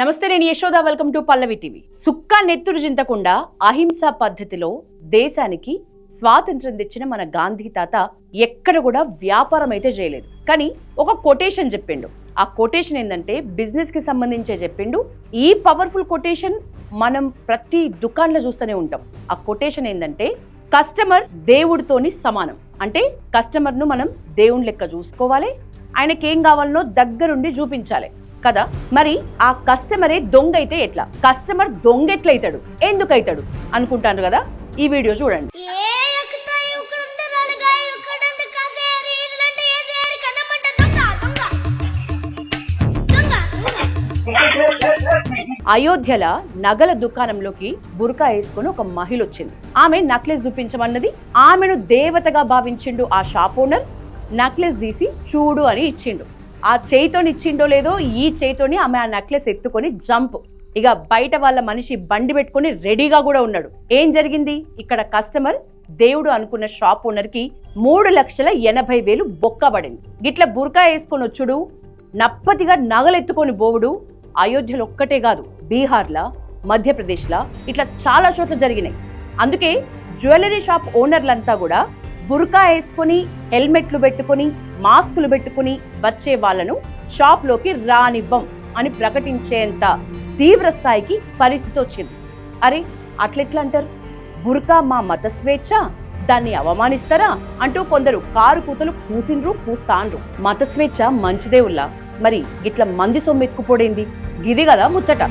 నమస్తే, నేను Yashoda. Welcome to Pallavi TV. సుక్క నెత్తురు చింతకుండా అహింసా పద్ధతిలో దేశానికి స్వాతంత్రం తెచ్చిన మన గాంధీ తాత ఎక్కడ కూడా వ్యాపారం అయితే చేయలేదు. కానీ ఒక కొటేషన్ చెప్పిండు. ఆ కొటేషన్ ఏంటంటే బిజినెస్ కి సంబంధించే చెప్పిండు. ఈ పవర్ఫుల్ కొటేషన్ మనం ప్రతి దుకాణంలో చూస్తూనే ఉంటాం. ఆ కొటేషన్ ఏంటంటే కస్టమర్ దేవుడితోని సమానం. అంటే కస్టమర్ ను మనం దేవుని లెక్క చూసుకోవాలి, ఆయనకి ఏం కావాలనో దగ్గరుండి చూపించాలి కదా. మరి ఆ కస్టమరే దొంగ అయితే ఎట్లా? కస్టమర్ దొంగ ఎట్లయితాడు, ఎందుకైతాడు అనుకుంటారు కదా. ఈ వీడియో చూడండి. అయోధ్యల నగల దుకాణంలోకి బుర్కా వేసుకుని ఒక మహిళ వచ్చింది. ఆమె నక్లెస్ చూపించమన్నది. ఆమెను దేవతగా భావించిండు ఆ షాప్ ఓనర్. నక్లెస్ తీసి చూడు అని ఇచ్చిండు. ఆ చేయితోని ఇచ్చిండో లేదో ఈ చేయితోని ఆమె ఆ నెక్లెస్ ఎత్తుకొని జంప్. ఇక బయట వాళ్ళ మనిషి బండి పెట్టుకుని రెడీగా కూడా ఉన్నాడు. ఏం జరిగింది? ఇక్కడ కస్టమర్ దేవుడు అనుకున్న షాప్ ఓనర్ కి 3,80,000 బొక్కబడింది. గిట్ల బుర్కా వేసుకొని వచ్చుడు, నప్పతిగా నగలెత్తుకొని పోవుడు అయోధ్యలో ఒక్కటే కాదు, బీహార్లా, మధ్యప్రదేశ్లా ఇట్లా చాలా చోట్ల జరిగినాయి. అందుకే జ్యువెలరీ షాప్ ఓనర్లంతా కూడా బుర్కా వేసుకొని, హెల్మెట్లు పెట్టుకొని, మాస్కులు పెట్టుకుని వచ్చే వాళ్ళను షాప్లోకి రానివ్వం అని ప్రకటించేంత తీవ్ర స్థాయికి పరిస్థితి వచ్చింది. అరే అట్లెట్లా అంటారు? బుర్కా మా మత స్వేచ్ఛ, దాన్ని అవమానిస్తారా అంటూ కొందరు కారు కూతలు కూసిండ్రు, కూస్తాండ్రు. మత స్వేచ్ఛ మంచిదే ఉల్లా, మరి ఇట్లా మంది సొమ్మెత్తుకుపోడేంది? గిది కదా ముచ్చట.